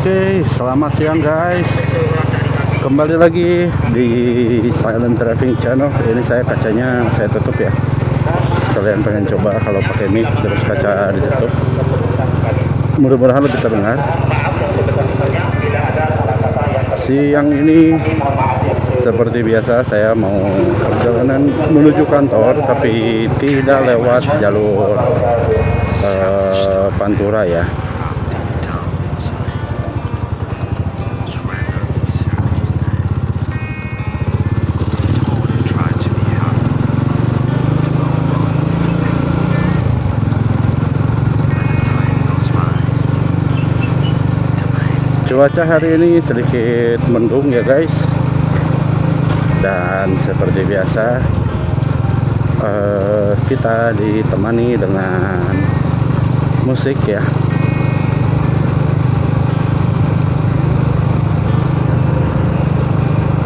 Oke, selamat siang guys. Kembali lagi di Silent Driving Channel. Ini saya kacanya saya tutup ya. Sekalian pengen coba kalau pakai mic terus kaca ditutup. Mudah-mudahan lebih terdengar. Siang ini seperti biasa saya mau perjalanan menuju kantor, tapi tidak lewat jalur Pantura ya. Cuaca hari ini sedikit mendung ya guys, dan seperti biasa kita ditemani dengan musik ya.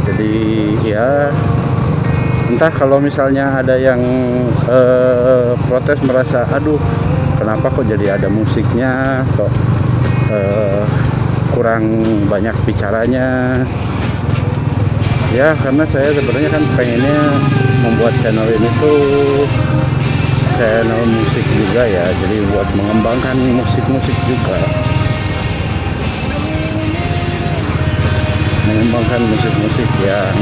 Jadi ya entah kalau misalnya ada yang protes merasa aduh kenapa kok jadi ada musiknya, kok kurang banyak bicaranya ya, karena saya sebenarnya kan pengennya membuat channel ini tuh channel musik juga ya, jadi buat mengembangkan musik-musik juga, mengembangkan musik-musik yang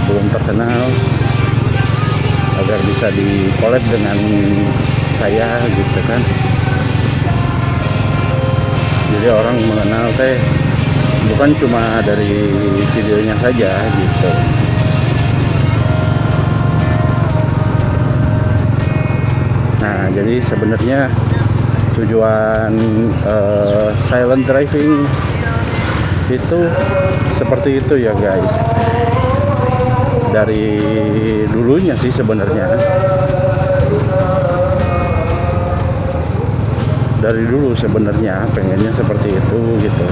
belum terkenal agar bisa di-collab dengan saya gitu kan. Jadi orang mengenal teh bukan cuma dari videonya saja gitu. Nah, jadi sebenarnya tujuan silent driving itu seperti itu ya guys. Dari dulunya sih sebenarnya. Dari dulu sebenarnya pengennya seperti itu gitu.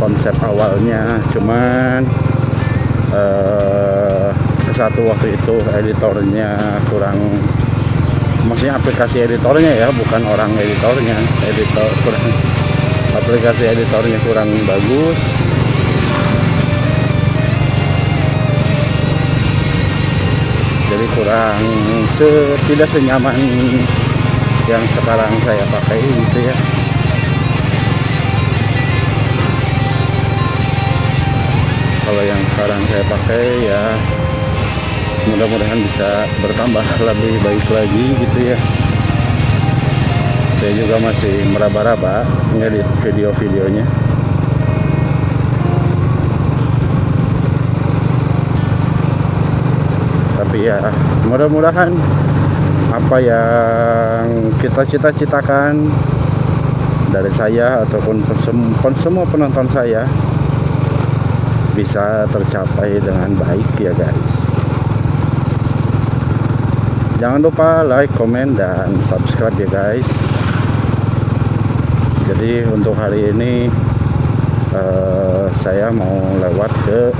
Konsep awalnya cuman satu waktu itu editornya kurang, maksudnya aplikasi editornya ya, bukan orang editornya, aplikasi editornya kurang bagus. Jadi kurang tidak senyaman yang sekarang saya pakai gitu ya. Kalau yang sekarang saya pakai ya mudah-mudahan bisa bertambah lebih baik lagi gitu ya. Saya juga masih meraba-raba ngedit video-videonya. Tapi ya mudah-mudahan apa yang kita cita-citakan dari saya ataupun semua penonton saya bisa tercapai dengan baik ya guys. Jangan lupa like, komen, dan subscribe ya guys. Jadi untuk hari ini saya mau lewat ke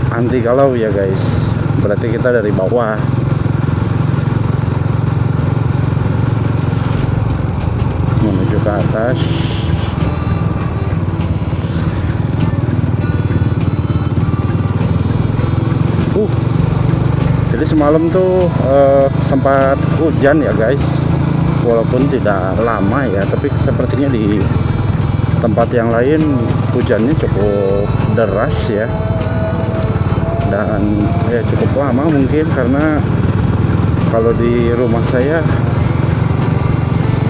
Antigalau ya guys. Berarti kita dari bawah menuju ke atas. Jadi semalam tuh sempat hujan ya guys, walaupun tidak lama ya, tapi sepertinya di tempat yang lain hujannya cukup deras ya. Dan ya cukup lama mungkin, karena kalau di rumah saya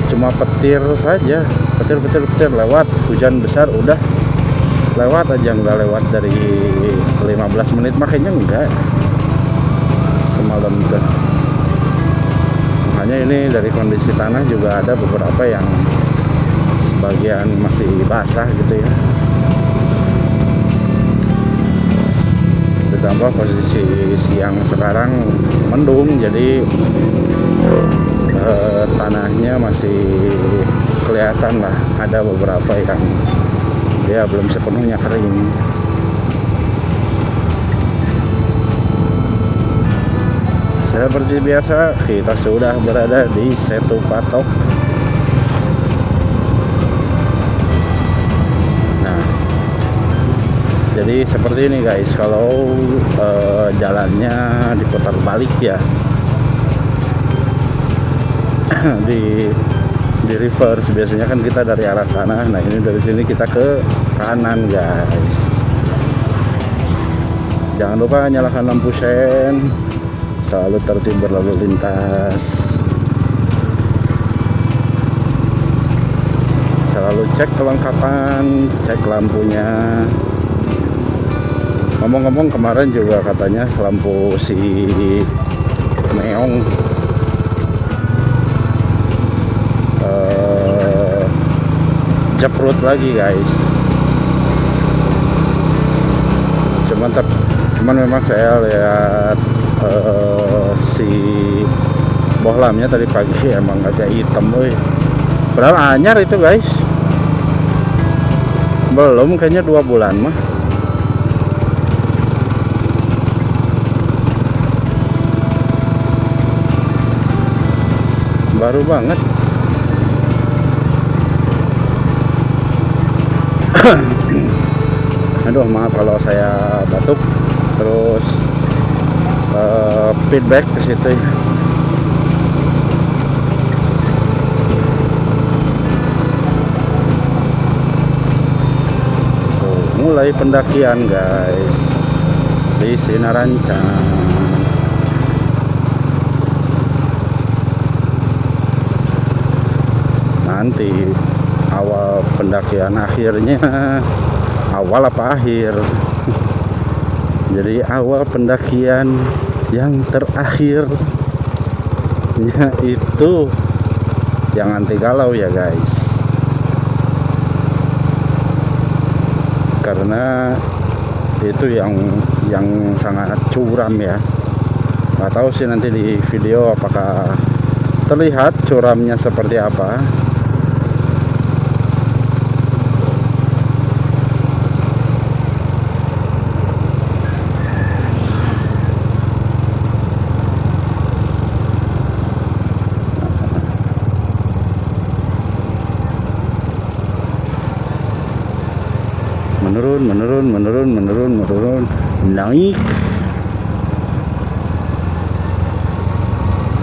cuma petir saja, petir lewat, hujan besar udah lewat aja, nggak lewat dari 15 menit makanya enggak semalam tuh. Makanya ini dari kondisi tanah juga ada beberapa yang sebagian masih basah gitu ya. Ditambah posisi siang sekarang mendung, jadi tanahnya masih kelihatan lah, ada beberapa yang dia belum sepenuhnya kering. Seperti biasa, kita sudah berada di Setu Patok. Nah, jadi seperti ini guys, kalau jalannya diputar balik ya, di reverse biasanya kan kita dari arah sana. Nah, ini dari sini kita ke kanan guys. Jangan lupa nyalakan lampu sen, selalu tertib berlalu lintas, selalu cek kelengkapan, cek lampunya. Ngomong-ngomong, kemarin juga katanya lampu si Meong jeprut lagi guys. Cuman memang saya lihat si bohlamnya tadi pagi emang agak hitam, padahal anyar itu guys. Belum, kayaknya 2 bulan mah. Baru banget. Aduh, maaf kalau saya batuk, terus feedback ke situ ya. Mulai pendakian guys di Sinarancang. Nanti awal pendakian akhirnya awal apa akhir? Jadi awal pendakian yang terakhirnya itu yang anti galau ya guys, karena itu yang sangat curam ya. Nggak tahu sih nanti di video apakah terlihat curamnya seperti apa. menurun, naik,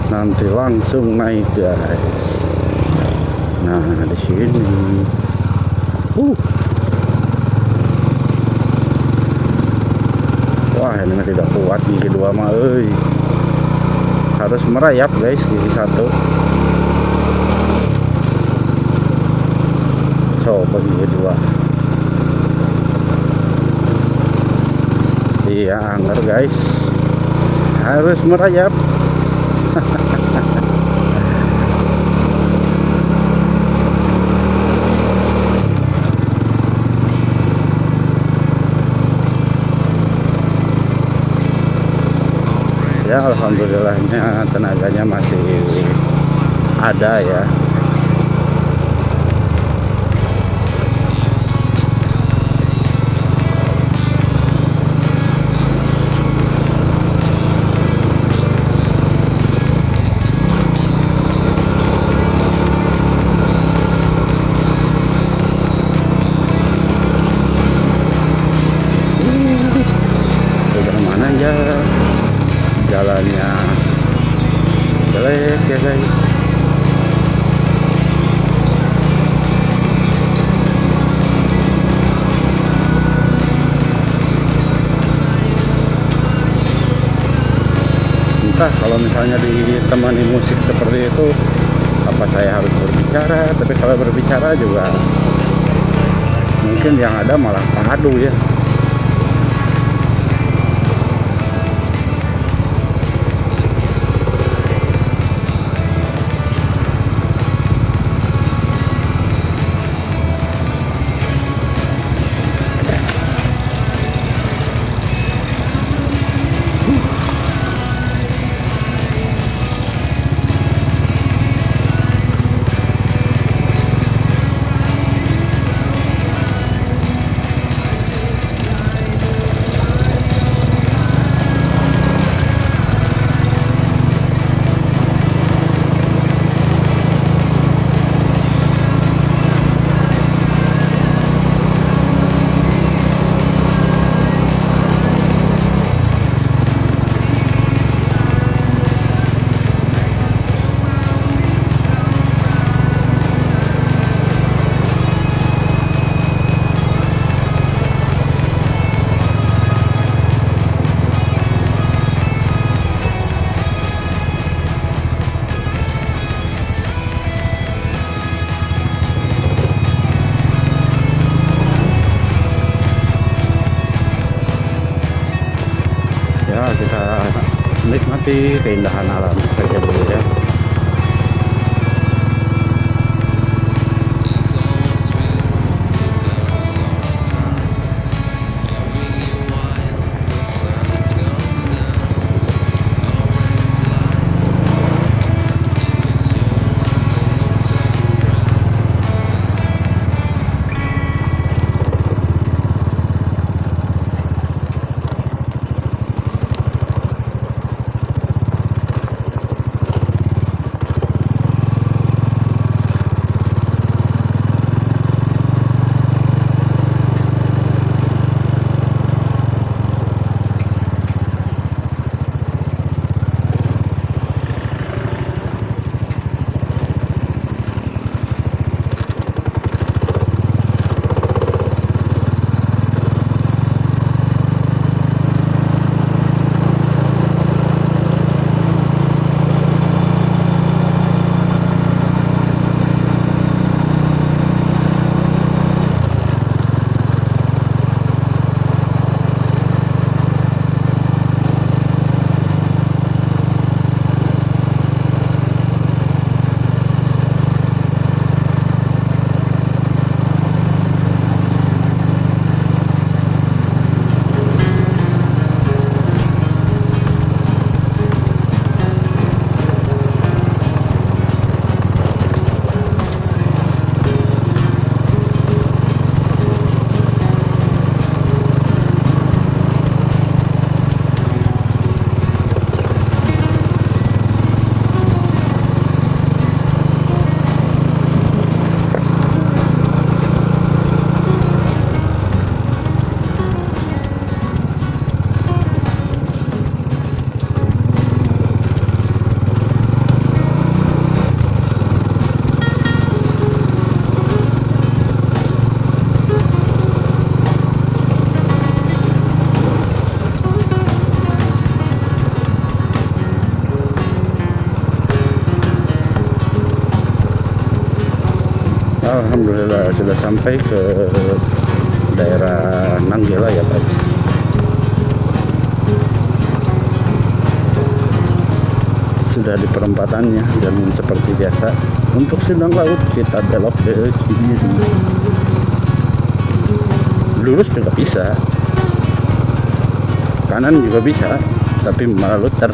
nanti langsung naik guys. Nah, di sini wah, ini mah tidak kuat gigi 2 mah harus merayap guys gigi 1. Coba gigi 2. Iya, anggar guys, harus merayap. Ya, alhamdulillahnya tenaganya masih ada ya. Jalannya jelek ya guys. Entah kalau misalnya ditemani musik seperti itu, apa saya harus berbicara? Tapi kalau berbicara juga mungkin yang ada malah padu ya. kita menikmati keindahan alam saja dulu ya. Alhamdulillah sudah sampai ke daerah Nanggela ya guys. Sudah di perempatannya dan seperti biasa untuk Sindang Laut kita belok ke kiri. Lurus juga bisa, kanan juga bisa, tapi malah luter.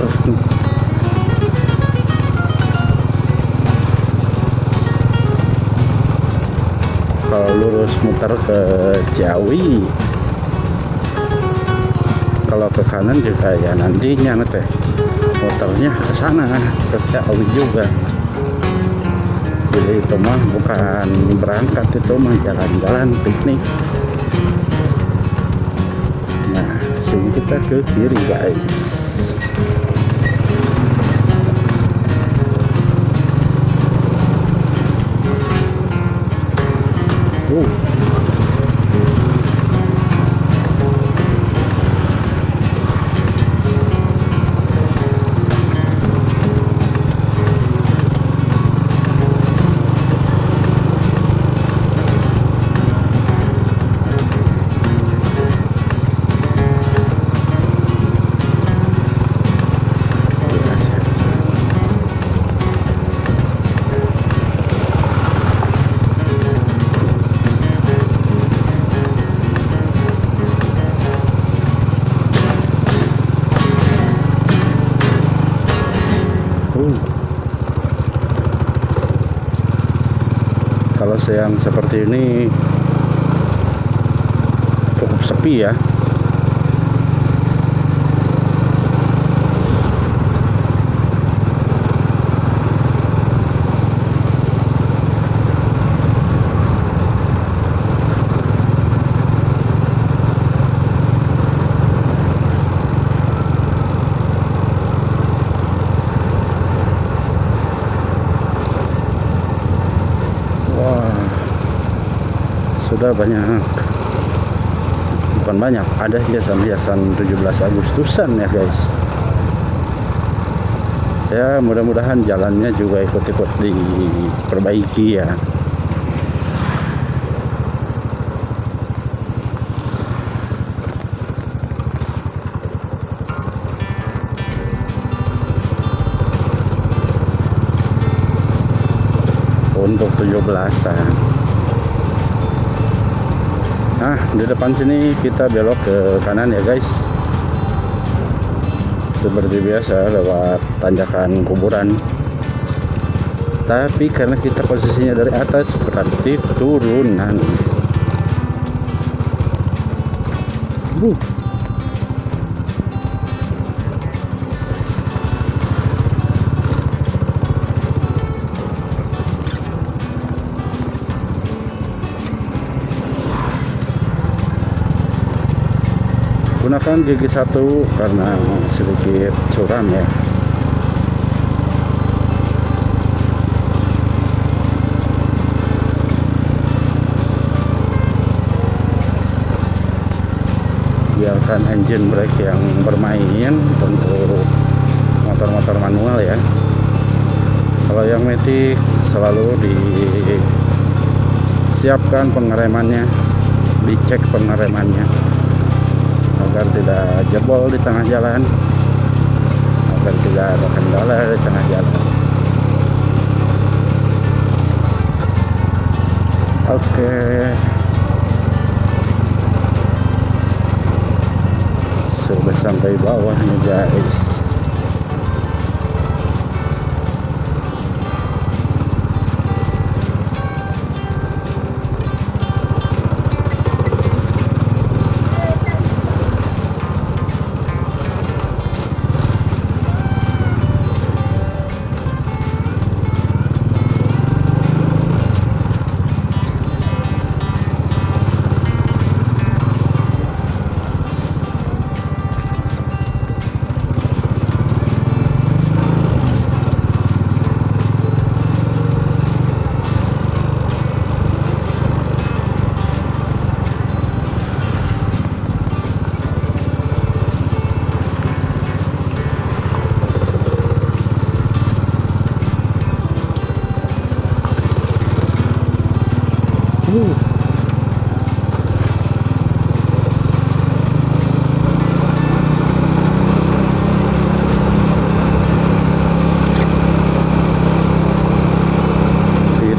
Kalau lurus muter ke Ciawi, kalau ke kanan juga ya nantinya nanti muternya ke sana ke Ciawi juga. Jadi itu mah bukan berangkat, itu mah jalan-jalan piknik. Nah, sini kita ke kiri guys. Kalau siang seperti ini cukup sepi ya. Sudah banyak, bukan banyak, ada hiasan-hiasan 17 Agustusan ya guys. Ya mudah-mudahan jalannya juga ikut-ikut diperbaiki ya. 17-an. Nah, di depan sini kita belok ke kanan ya guys. Seperti biasa lewat tanjakan kuburan. Tapi karena kita posisinya dari atas berarti turunan. Gunakan gigi 1 karena sedikit curam ya. Biarkan engine brake yang bermain untuk motor-motor manual ya. Kalau yang matic selalu disiapkan pengeremannya, dicek pengeremannya agar tidak jebol di tengah jalan, agar tidak ada kendala di tengah jalan. Oke. Sudah sampai bawah nih guys.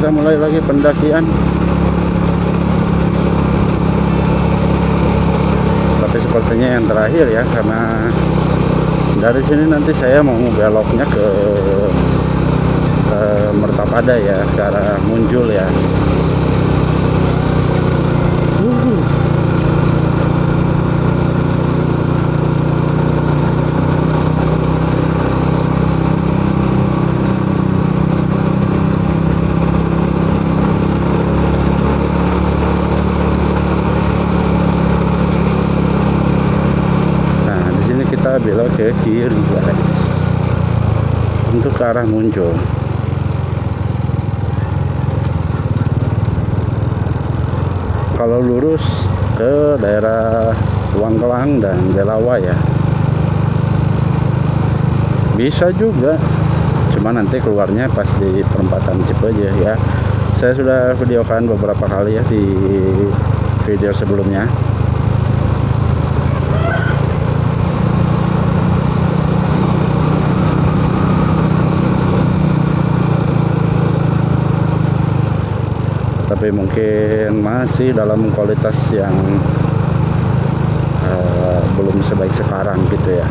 Kita mulai lagi pendakian, tapi sepertinya yang terakhir ya, karena dari sini nanti saya mau beloknya ke Mertapada ya, ke arah Munjul ya. Kita belok ke kiri guys, untuk ke arah Munjul. Kalau lurus ke daerah Wangkelang dan Delawa ya, bisa juga, cuma nanti keluarnya pas di perempatan Cipeje ya. Saya sudah videokan beberapa kali ya di video sebelumnya. Tapi mungkin masih dalam kualitas yang belum sebaik sekarang gitu ya.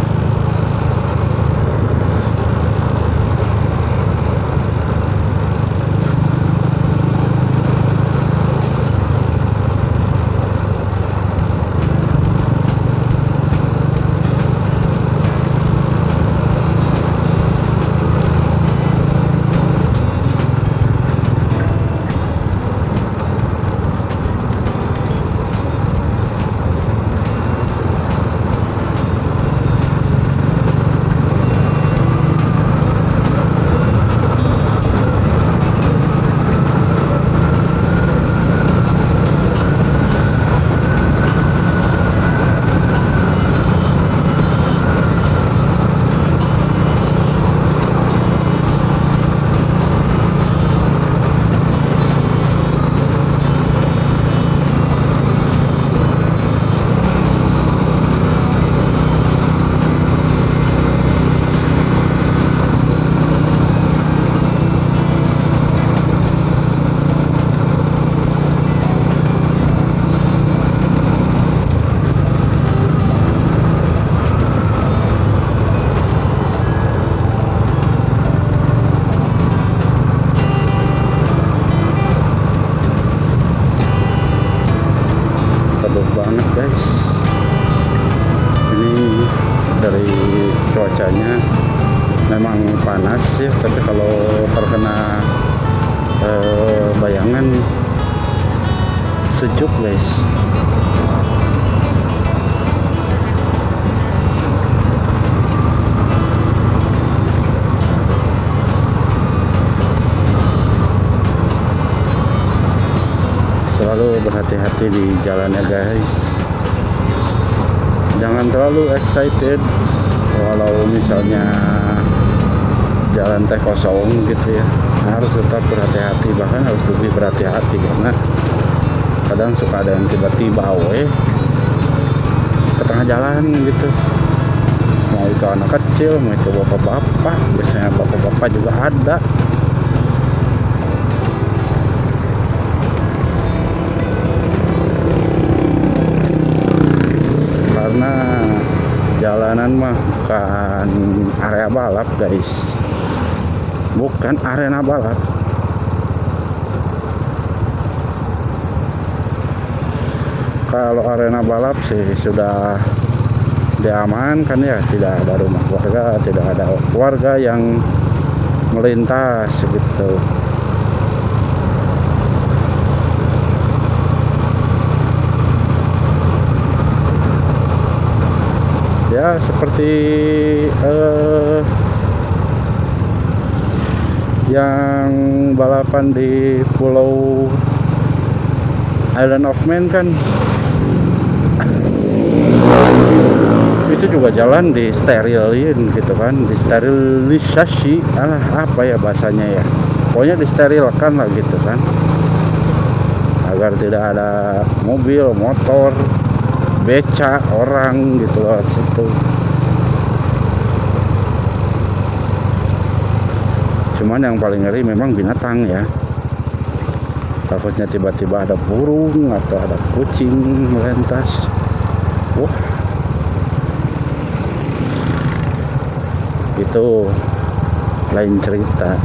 banget guys. Ini dari cuacanya memang panas ya, tapi kalau terkena bayangan sejuk guys. Selalu berhati-hati di jalannya guys, jangan terlalu excited walau misalnya jalan teh kosong gitu ya. Harus tetap berhati-hati, bahkan harus lebih berhati-hati karena kadang suka ada yang tiba-tiba ke tengah jalan gitu, mau itu anak kecil, mau itu bapak-bapak. Biasanya bapak-bapak juga ada. Karena jalanan mah bukan area balap guys, bukan arena balap. Kalau arena balap sih sudah diamankan ya, tidak ada rumah warga, tidak ada warga yang melintas gitu. Ya seperti yang balapan di Pulau Island of Man kan, itu juga jalan di sterilin gitu kan, di sterilisasi, apa ya bahasanya ya, pokoknya disterilkan lah gitu kan, agar tidak ada mobil, motor, beca, orang gitu loh situ. Cuman yang paling ngeri memang binatang ya, takutnya tiba-tiba ada burung atau ada kucing melintas. Wah, itu lain cerita.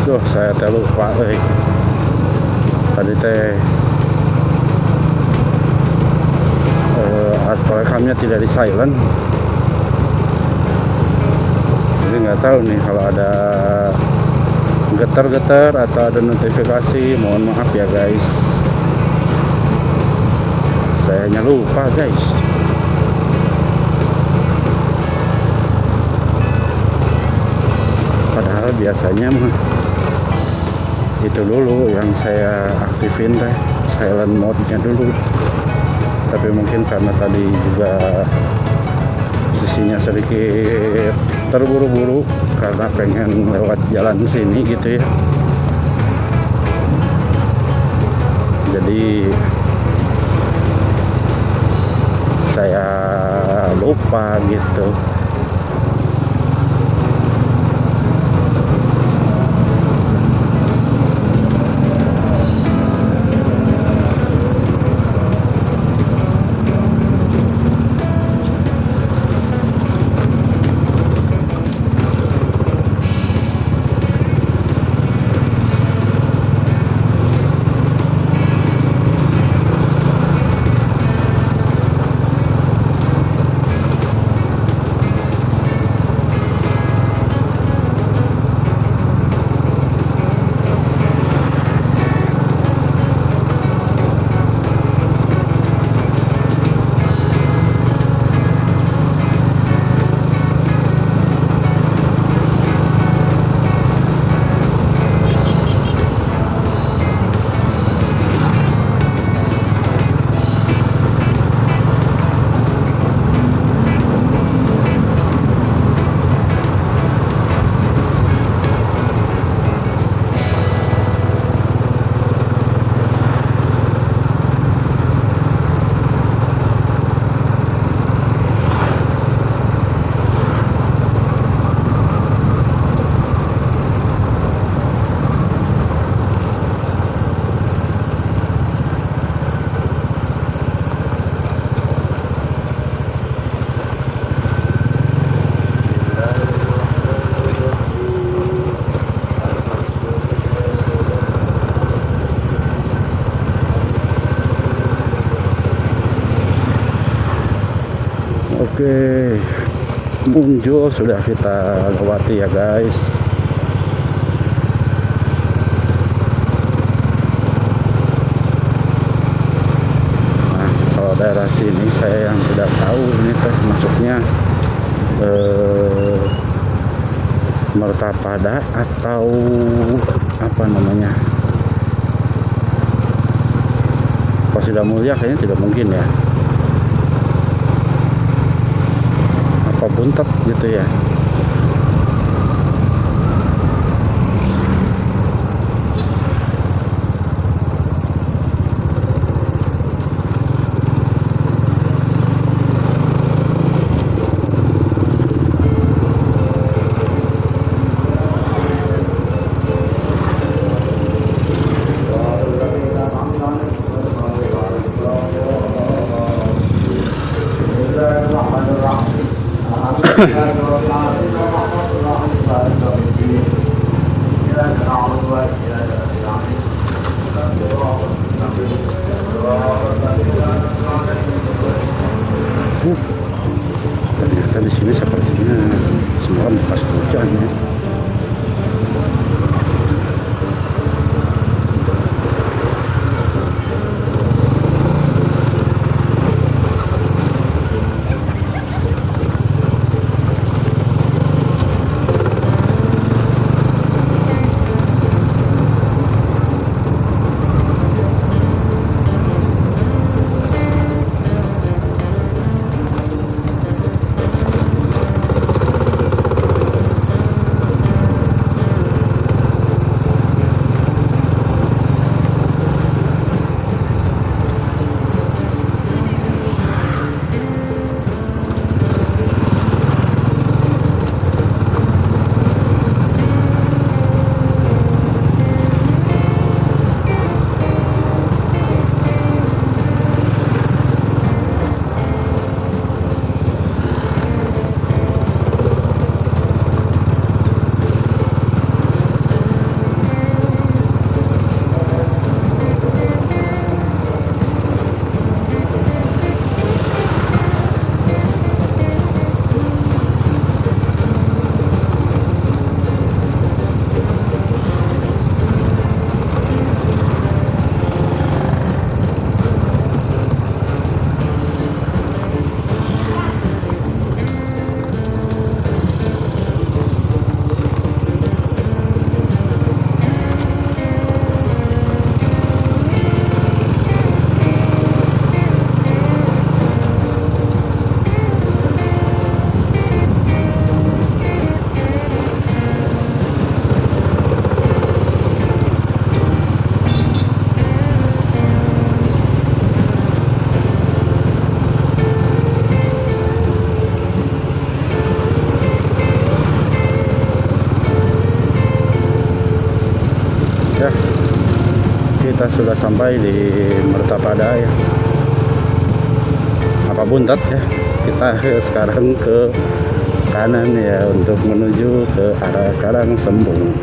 Duh, saya teh lupa tadi teh alat perekamnya tidak di silent, jadi nggak tahu nih kalau ada getar-getar atau ada notifikasi, mohon maaf ya guys, saya hanya lupa guys. Padahal biasanya mah itu dulu yang saya aktifin teh, silent mode nya dulu. Tapi mungkin karena tadi juga sisinya sedikit terburu-buru karena pengen lewat jalan sini gitu ya, jadi saya lupa gitu. Oke, Munjul sudah kita lewati ya guys. Nah, kalau daerah sini saya yang tidak tahu ini teh masuknya Mertapada atau apa namanya, Pasidamulya kayaknya tidak mungkin ya, apa Buntet gitu ya. Ternyata di sini sepertinya semalam bekas hujan ya. Ya, kita sudah sampai di Mertapada ya, apa Buntet ya. Kita sekarang ke kanan ya untuk menuju ke arah Karangsembung.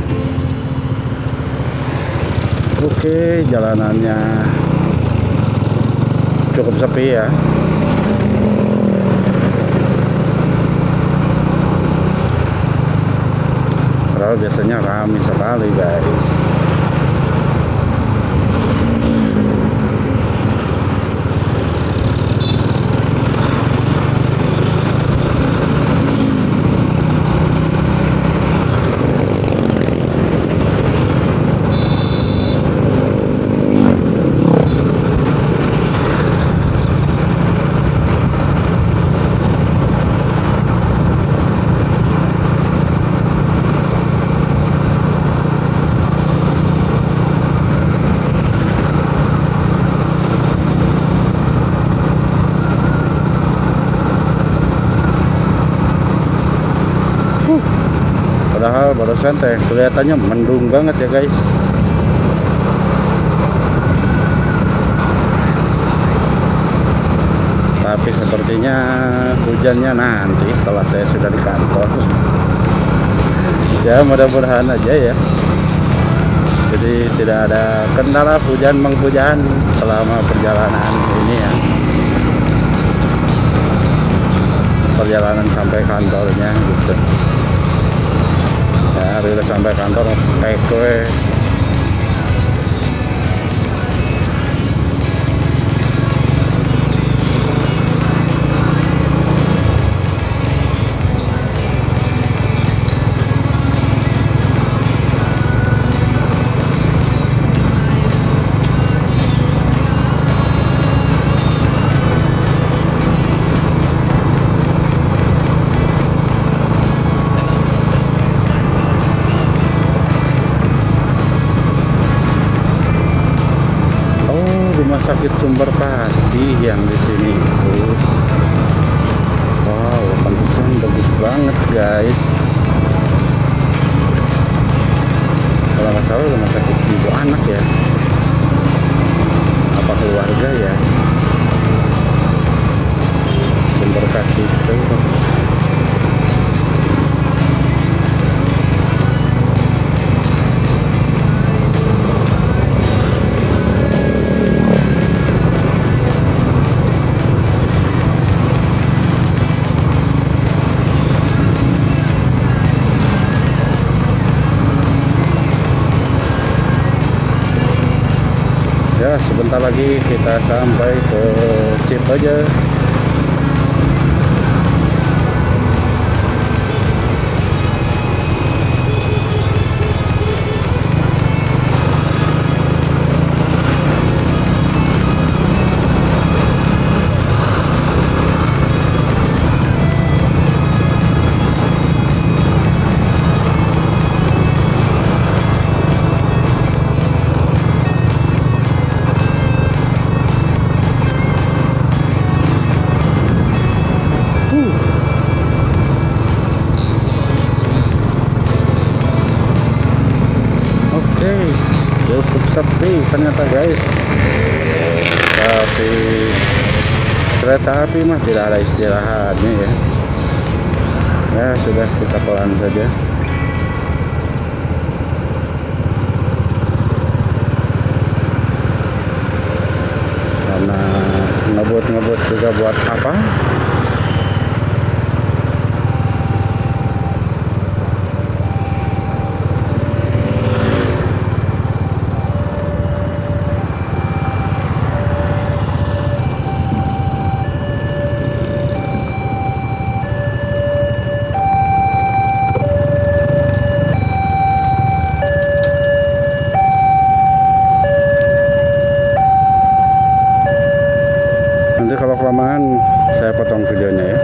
Oke, jalanannya cukup sepi ya. Padahal biasanya ramai sekali guys. Padahal barusan teh kelihatannya mendung banget ya guys. Tapi sepertinya hujannya nanti setelah saya sudah di kantor. Ya mudah-mudahan aja ya. Jadi tidak ada kendala hujan menghujan selama perjalanan ini ya. perjalanan sampai kantornya gitu. Ya, udah sampai kantor kue. Rumah sakit Sumber Kasih yang di sini. Wow, pantesan bagus banget guys. Kalau nggak salah rumah sakit ibu anak ya, apa keluarga ya, Sumber Kasih itu. Ya, sebentar lagi kita sampai ke Cipaja. Cukup sepi ternyata guys, tapi kereta api mah tidak ada istirahatnya ya. Ya sudah, kita pelan saja. Karena ngebut juga buat apa? Kalau kelamaan saya potong videonya ya.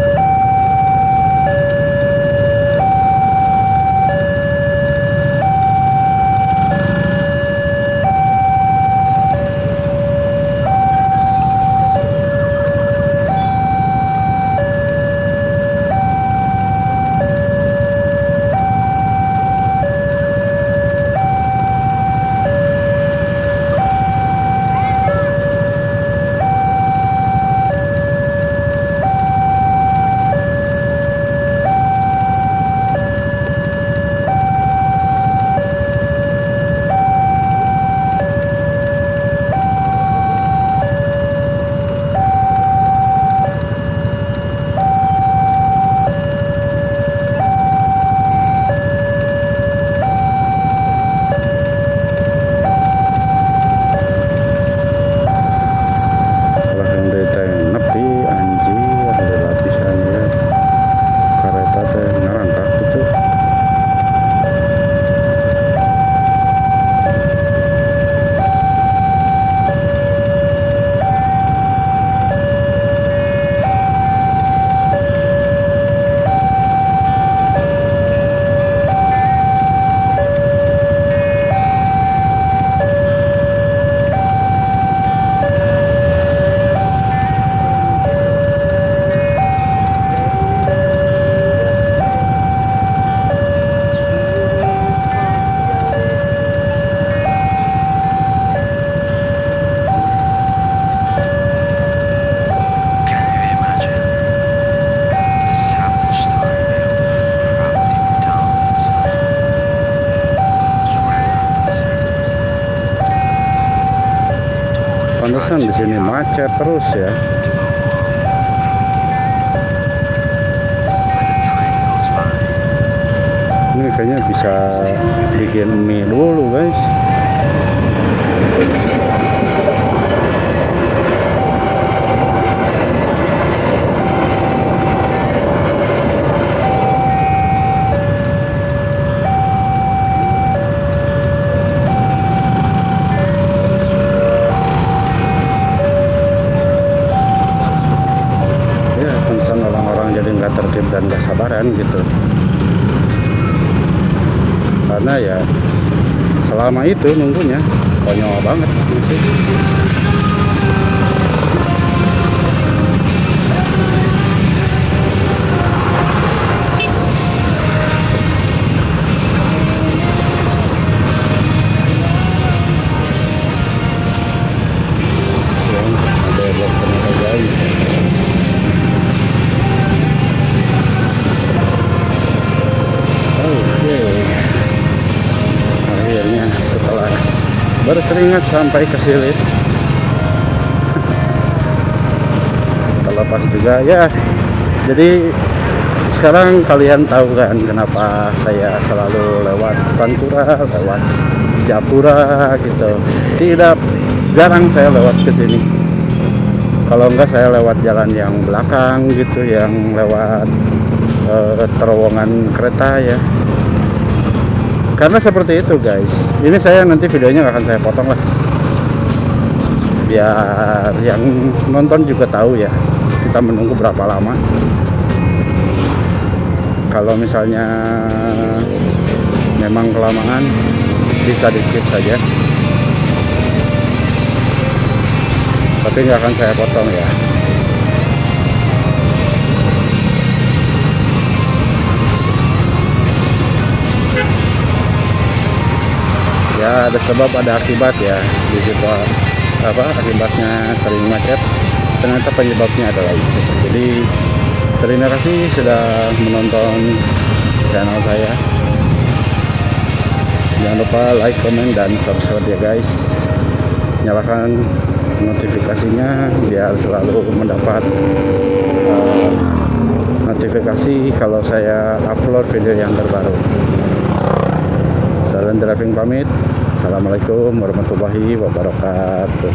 Pantesan di sini macet terus ya. bisa bikin mie dulu guys. Ya concern orang-orang jadi nggak tertib dan nggak sabaran gitu, karena ya selama itu nunggunya konyol banget sih. Ada blok ternyata guys. Oke, akhirnya setelah berkeringat sampai ke silit terlepas juga ya. Jadi sekarang kalian tahu kan kenapa saya selalu lewat Pantura, lewat Japura gitu. Tidak jarang saya lewat ke sini. Kalau enggak saya lewat jalan yang belakang gitu, yang lewat terowongan kereta ya. Karena seperti itu guys. Ini saya nanti videonya nggak akan saya potong lah, biar yang nonton juga tahu ya kita menunggu berapa lama. Kalau misalnya memang kelamaan bisa di skip saja, tapi nggak akan saya potong ya. Ya ada sebab ada akibat ya di situ, akibatnya sering macet, ternyata penyebabnya adalah itu. Jadi terima kasih sudah menonton channel saya. Jangan lupa like, comment, dan subscribe ya guys. Nyalakan notifikasinya biar selalu mendapat notifikasi kalau saya upload video yang terbaru. Silent Driving pamit. Assalamualaikum warahmatullahi wabarakatuh.